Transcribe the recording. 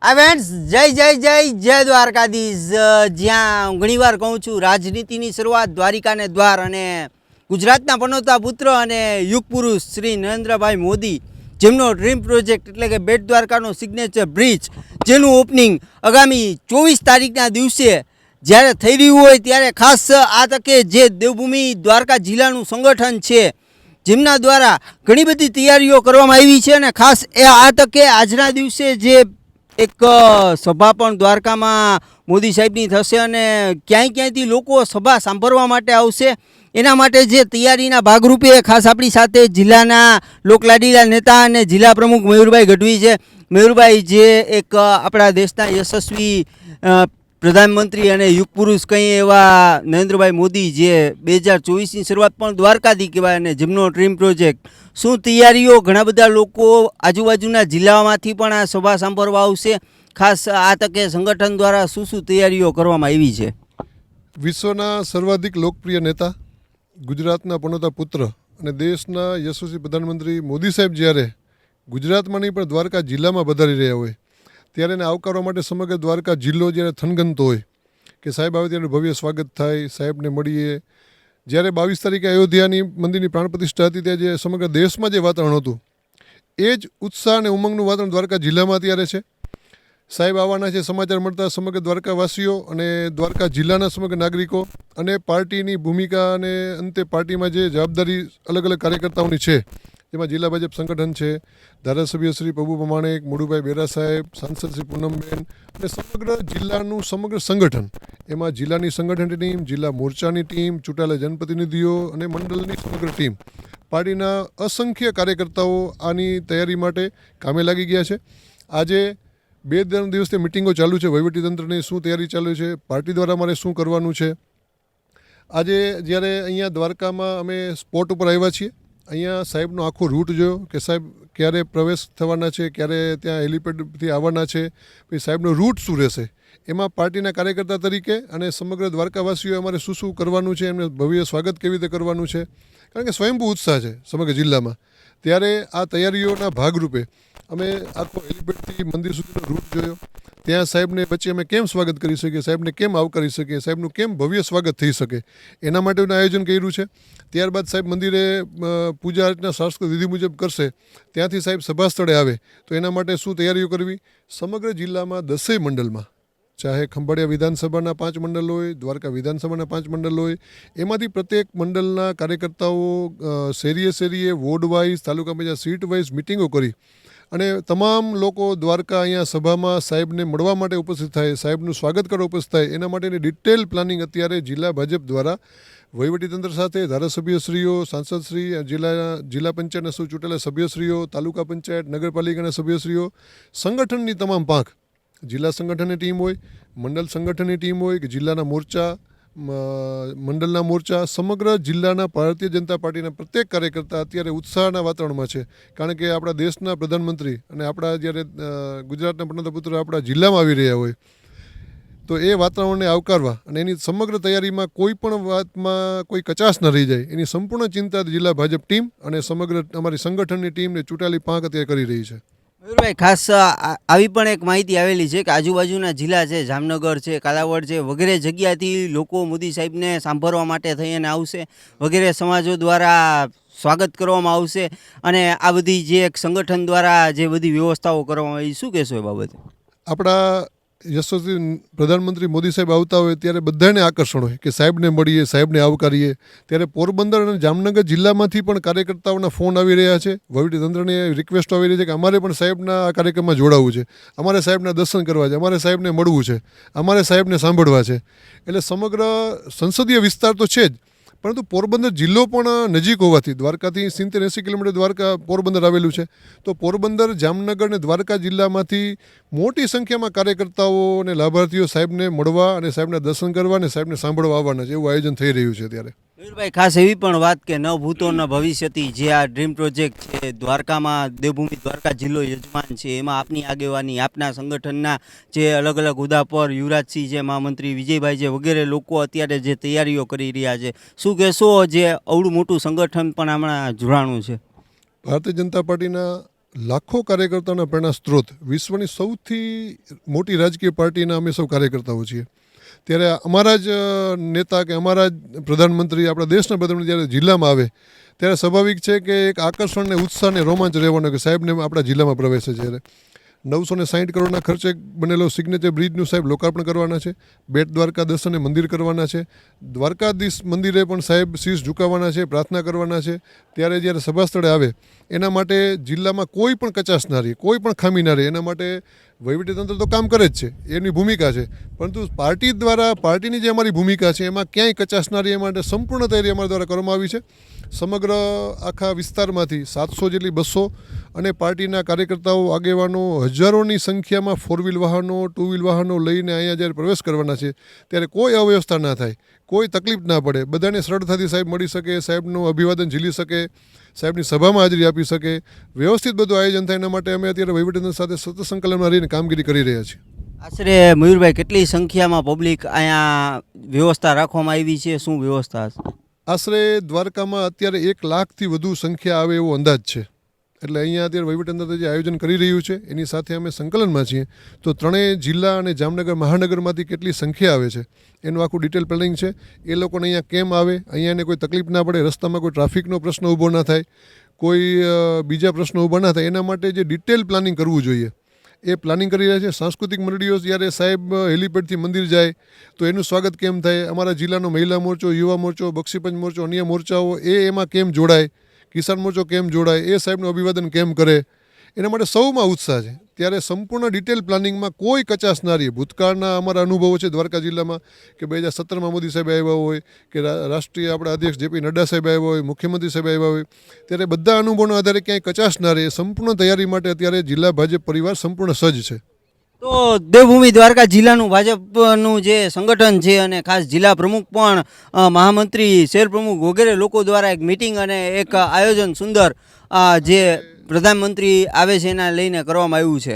Friends જય જય જય જય દ્વારકાધીશ। જ્યાં ઘણીવાર કહું છું રાજનીતિની શરૂઆત દ્વારિકાને દ્વાર અને ગુજરાતના પનોતા પુત્ર અને યુગ પુરુષ શ્રી નરેન્દ્રભાઈ મોદી જેમનો ડ્રીમ પ્રોજેક્ટ એટલે કે બેટ દ્વારકાનો સિગ્નેચર બ્રિજ જેનું ઓપનિંગ આગામી 24 તારીખના દિવસે જ્યારે થઈ રહ્યું હોય ત્યારે ખાસ આ તકે જે દેવભૂમિ દ્વારકા જિલ્લાનું સંગઠન છે જેમના દ્વારા ઘણી બધી તૈયારીઓ કરવામાં આવી છે અને ખાસ આ તકે આજના દિવસે જે એક સભા પણ દ્વારકામાં મોદી સાહેબની થશે અને ક્યાંયથી લોકો સભા સાંભળવા માટે આવશે એના માટે જે તૈયારીના ભાગરૂપે ખાસ આપણી સાથે જિલ્લાના લોકલાડીલા નેતા અને જિલ્લા પ્રમુખ મયુરભાઈ ગઢવી છે। મયુરભાઈ જે એક આપણા દેશના યશસ્વી પ્રધાનમંત્રી અને યુગ પુરુષ કંઈ એવા નરેન્દ્રભાઈ મોદી જે 2024ની શરૂઆત પણ દ્વારકાથી કહેવાય અને જેમનો ડ્રીમ પ્રોજેક્ટ શું તૈયારીઓ ઘણા બધા લોકો આજુબાજુના જિલ્લામાંથી પણ આ સભા સાંભળવા આવશે। ખાસ આ તકે સંગઠન દ્વારા શું તૈયારીઓ કરવામાં આવી છે? વિશ્વના સર્વાધિક લોકપ્રિય નેતા ગુજરાતના પનોતા પુત્ર અને દેશના યશસ્વી પ્રધાનમંત્રી મોદી સાહેબ જ્યારે ગુજરાતમાં નહીં પણ દ્વારકા જિલ્લામાં પધારી રહ્યા હોય ત્યારે એને આવકારવા માટે સમગ્ર દ્વારકા જિલ્લો જ્યારે થનગનતો હોય કે સાહેબ આવે ત્યારે ભવ્ય સ્વાગત થાય, સાહેબને મળીએ। જ્યારે 22 તારીખે અયોધ્યાની મંદિરની પ્રાણ પ્રતિષ્ઠા હતી ત્યાં જે સમગ્ર દેશમાં જે વાતાવરણ હતું એ જ ઉત્સાહ અને ઉમંગનું વાતાવરણ દ્વારકા જિલ્લામાં અત્યારે છે। સાહેબ આવવાના છે સમાચાર મળતા સમગ્ર દ્વારકાવાસીઓ અને દ્વારકા જિલ્લાના સમગ્ર નાગરિકો અને પાર્ટીની ભૂમિકા અને અંતે પાર્ટીમાં જે જવાબદારી અલગ અલગ કાર્યકર્તાઓની છે જેમાં જિલ્લા ભાજપ સંગઠન છે, ધારાસભ્ય શ્રી પ્રભુ પ્રમાણિક, મુડુભાઈ બેરા સાહેબ, સાંસદ શ્રી પૂનમબેન અને સમગ્ર જિલ્લાનું સમગ્ર સંગઠન, એમાં જિલ્લાની સંગઠનની ટીમ, જિલ્લા મોરચાની ટીમ, ચૂંટાયેલા જનપ્રતિનિધિઓ અને મંડળની સમગ્ર ટીમ, પાર્ટીના અસંખ્ય કાર્યકર્તાઓ આની તૈયારી માટે કામે લાગી ગયા છે। આજે 2 દિવસથી મિટિંગો ચાલુ છે, વહીવટીતંત્રની શું તૈયારી ચાલુ છે, પાર્ટી દ્વારા મારે શું કરવાનું છે। આજે જ્યારે અહીંયા દ્વારકામાં અમે સ્પોટ ઉપર આવ્યા છીએ, અહીંયા સાહેબનો આખો રૂટ જોયો કે સાહેબ ક્યારે પ્રવેશ થવાના છે, ક્યારે ત્યાં હેલિપેડથી આવવાના છે, પછી સાહેબનો રૂટ શું રહેશે, એમાં પાર્ટીના કાર્યકર્તા તરીકે અને સમગ્ર દ્વારકાવાસીઓએ અમારે શું કરવાનું છે, એમને ભવ્ય સ્વાગત કેવી રીતે કરવાનું છે, કારણ કે સ્વયંભૂ ઉત્સાહ છે સમગ્ર જિલ્લામાં। ત્યારે આ તૈયારીઓના ભાગરૂપે અમે આખો હેલિપેડથી મંદિર સુધીનો રૂટ જોયો, ત્યાં સાહેબને વચ્ચે અમે કેમ સ્વાગત કરી શકીએ, સાહેબને કેમ આવકારી શકીએ, સાહેબનું કેમ ભવ્ય સ્વાગત થઈ શકે એના માટેનું આયોજન કર્યું છે। ત્યારબાદ સાહેબ મંદિરે પૂજા અર્ચના શાસ્ત્ર વિધિ મુજબ કરશે, ત્યાંથી સાહેબ સભા સ્થળે આવે તો એના માટે શું તૈયારીઓ કરવી, સમગ્ર જિલ્લામાં 10 મંડળમાં ચાહે ખંભાળિયા વિધાનસભાના 5 મંડળ હોય, દ્વારકા વિધાનસભાના 5 મંડળ હોય, એમાંથી પ્રત્યેક મંડળના કાર્યકર્તાઓ શેરીએ વોર્ડ વાઇઝ, તાલુકા પંચાયત સીટ વાઇઝ મિટિંગો કરી અને તમામ લોકો દ્વારકા અહીંયા સભામાં સાહેબને મળવા માટે ઉપસ્થિત થાય, સાહેબનું સ્વાગત કરવા ઉપસ્થિત થાય, એના માટેની ડિટેલ પ્લાનિંગ અત્યારે જિલ્લા ભાજપ દ્વારા વહીવટીતંત્ર સાથે ધારાસભ્યશ્રીઓ, સાંસદશ્રી, જિલ્લા પંચાયતના સૌ ચૂંટેલા સભ્યશ્રીઓ, તાલુકા પંચાયત, નગરપાલિકાના સભ્યશ્રીઓ, સંગઠનની તમામ પાંખ, જિલ્લા સંગઠનની ટીમ હોય, મંડળ સંગઠનની ટીમ હોય કે જિલ્લાના મોરચા, મંડળના મોરચા, સમગ્ર જિલ્લાના ભારતીય જનતા પાર્ટીના પ્રત્યેક કાર્યકર્તા અત્યારે ઉત્સાહના વાતાવરણમાં છે, કારણ કે આપણા દેશના પ્રધાનમંત્રી અને આપણા જ્યારે ગુજરાતના પનોતા પુત્ર આપણા જિલ્લામાં આવી રહ્યા હોય તો એ વાતાવરણને આવકારવા અને એની સમગ્ર તૈયારીમાં કોઈ પણ વાતમાં કોઈ કચાશ ન રહી જાય એની સંપૂર્ણ ચિંતા જિલ્લા ભાજપ ટીમ અને સમગ્ર અમારી સંગઠનની ટીમને ચૂંટાયેલી પાંખ અત્યારે કરી રહી છે। મયુરભાઈ, ખાસ આવી પણ એક માહિતી આવેલી છે કે આજુબાજુના જિલ્લા છે, જામનગર છે, કાલાવડ છે વગેરે જગ્યાથી લોકો મોદી સાહેબને સાંભળવા માટે થઈને આવશે, વગેરે સમાજો દ્વારા સ્વાગત કરવામાં આવશે અને આ બધી જે એક સંગઠન દ્વારા જે બધી વ્યવસ્થાઓ કરવામાં આવી, શું કહેશો એ બાબતે? આપણા યશસ્વી પ્રધાનમંત્રી મોદી સાહેબ આવતા હોય ત્યારે બધાને આકર્ષણ હોય કે સાહેબને મળીએ, સાહેબને આવકારીએ, ત્યારે પોરબંદર અને જામનગર જિલ્લામાંથી પણ કાર્યકર્તાઓના ફોન આવી રહ્યા છે, વહીવટીતંત્રને રિક્વેસ્ટ આવી રહી છે કે અમારે પણ સાહેબના આ કાર્યક્રમમાં જોડાવવું છે, અમારે સાહેબના દર્શન કરવા છે, અમારે સાહેબને મળવું છે, અમારે સાહેબને સાંભળવા છે। એટલે સમગ્ર સંસદીય વિસ્તાર તો છે જ, પરંતુ પોરબંદર જિલ્લો પણ નજીક હોવાથી દ્વારકાથી 70-80 કિલોમીટર દ્વારકા પોરબંદર આવેલું છે, તો પોરબંદર, જામનગર અને દ્વારકા જિલ્લામાંથી મોટી સંખ્યામાં કાર્યકર્તાઓ અને લાભાર્થીઓ સાહેબને મળવા અને સાહેબના દર્શન કરવા અને સાહેબને સાંભળવા આવવાના છે, એવું આયોજન થઈ રહ્યું છે ત્યારે। મયુરભાઈ, ખાસ એવી પણ વાત કે ન ભૂતો ન ભવિષ્યથી જે આ ડ્રીમ પ્રોજેક્ટ છે દ્વારકામાં દેવભૂમિ દ્વારકા જિલ્લો યજમાન છે, એમાં આપની આગેવાની, આપના સંગઠનના જે અલગ અલગ હોદ્દા પર યુવરાજસિંહ છે, મહામંત્રી વિજયભાઈ છે વગેરે લોકો અત્યારે જે તૈયારીઓ કરી રહ્યા છે, શું કહેશો જે અવડું મોટું સંગઠન પણ હમણાં જોડાણું છે? ભારતીય જનતા પાર્ટીના લાખો કાર્યકર્તાઓના પ્રેરણા સ્ત્રોત, વિશ્વની સૌથી મોટી રાજકીય પાર્ટીના અમે સૌ કાર્યકર્તાઓ છીએ. ત્યારે અમારા જ નેતા કે અમારા જ પ્રધાનમંત્રી, આપણા દેશના પ્રધાનમંત્રી જ્યારે જિલ્લામાં આવે ત્યારે સ્વાભાવિક છે કે એક આકર્ષણ ને ઉત્સાહ ને રોમાંચ રહેવાનો કે સાહેબને આપણા જિલ્લામાં પ્રવેશે જ્યારે 960 કરોડના ખર્ચે બનેલો સિગ્નેચર બ્રિજનું સાહેબ લોકાર્પણ કરવાના છે. બેટ દ્વારકા દર્શને મંદિર કરવાના છે. દ્વારકાધીશ મંદિરે પણ સાહેબ શીશ ઝુકાવવાના છે, પ્રાર્થના કરવાના છે. ત્યારે જ્યારે સભા સ્થળે આવે એના માટે જિલ્લામાં કોઈ પણ કચાશ ના રહે, કોઈ પણ ખામી ના રહે, એના માટે વહીવટીતંત્ર તો કામ કરે જ છે, એની ભૂમિકા છે. પરંતુ પાર્ટી દ્વારા, પાર્ટીની જે અમારી ભૂમિકા છે એમાં ક્યાંય કચાશ ના રહે એ માટે સંપૂર્ણ તૈયારી અમારા દ્વારા કરવામાં આવી છે. સમગ્ર આખા વિસ્તારમાંથી 700 જેટલી બસો અને પાર્ટીના કાર્યકર્તાઓ, આગેવાનો હજારોની સંખ્યામાં 4 વ્હીલ વાહનો, 2 વ્હીલ વાહનો લઈને અહીંયા જ્યારે પ્રવેશ કરવાના છે ત્યારે કોઈ અવ્યવસ્થા ના થાય, કોઈ તકલીફ ના પડે, બધાને સરળતાથી સાહેબ મળી શકે, સાહેબનું અભિવાદન ઝીલી શકે, સાહેબની સભામાં હાજરી આપી શકે, વ્યવસ્થિત બધું આયોજન થાય. એના માટે અમે અત્યારે વહીવટીતંત્ર સાથે સતત સંકલનમાં રહીને કામગીરી કરી રહ્યા છીએ. આશરે મયુરભાઈ કેટલી સંખ્યામાં પબ્લિક અહીંયા વ્યવસ્થા રાખવામાં આવી છે, શું વ્યવસ્થા હશે? આશરે દ્વારકામાં અત્યારે 1 લાખથી વધુ સંખ્યા આવે એવો અંદાજ છે. એટલે અહીંયા અત્યારે વહીવટીતંત્ર જે આયોજન કરી રહ્યું છે એની સાથે અમે સંકલનમાં છીએ. તો ત્રણેય જિલ્લા અને જામનગર મહાનગરમાંથી કેટલી સંખ્યા આવે છે એનું આખું ડિટેલ પ્લાનિંગ છે. એ લોકોને અહીંયા કેમ આવે, અહીંયાને કોઈ તકલીફ ના પડે, રસ્તામાં કોઈ ટ્રાફિકનો પ્રશ્ન ઊભો ના થાય, કોઈ બીજા પ્રશ્નો ઊભા ના થાય, એના માટે જે ડિટેલ પ્લાનિંગ કરવું જોઈએ એ પ્લાનિંગ કરી રહ્યા છે. સાંસ્કૃતિક મંડળીઓ જ્યારે સાહેબ હેલિપેડથી મંદિર જાય તો એનું સ્વાગત કેમ થાય, અમારા જિલ્લાનો મહિલા મોરચો, યુવા મોરચો, બક્ષીપંચ મોરચો, અન્ય મોરચાઓ એમાં કેમ જોડાય, કિસાન મોરચો કેમ જોડાય, એ સાહેબનું અભિવાદન કેમ કરે, એના માટે સૌમાં ઉત્સાહ છે. ત્યારે સંપૂર્ણ ડિટેલ પ્લાનિંગમાં કોઈ કચાશ ના રહે. ભૂતકાળના અમારા અનુભવો છે દ્વારકા જિલ્લામાં કે 2017માં મોદી સાહેબ આવ્યા હોય કે રાષ્ટ્રીય આપણા અધ્યક્ષ જેપી નડ્ડા સાહેબ આવ્યા હોય, મુખ્યમંત્રી સાહેબ આવ્યા હોય, ત્યારે બધા અનુભવોના આધારે ક્યાંય કચાશ ના રહે. સંપૂર્ણ તૈયારી માટે અત્યારે જિલ્લા ભાજપ પરિવાર સંપૂર્ણ સજ્જ છે. તો દેવભૂમિ દ્વારકા જિલ્લાનું ભાજપનું જે સંગઠન છે અને ખાસ જિલ્લા પ્રમુખ પણ મહામંત્રી, શહેર પ્રમુખ વગેરે લોકો દ્વારા એક મિટિંગ અને એક આયોજન સુંદર જે પ્રધાનમંત્રી આવે છે એના લઈને કરવામાં આવ્યું છે.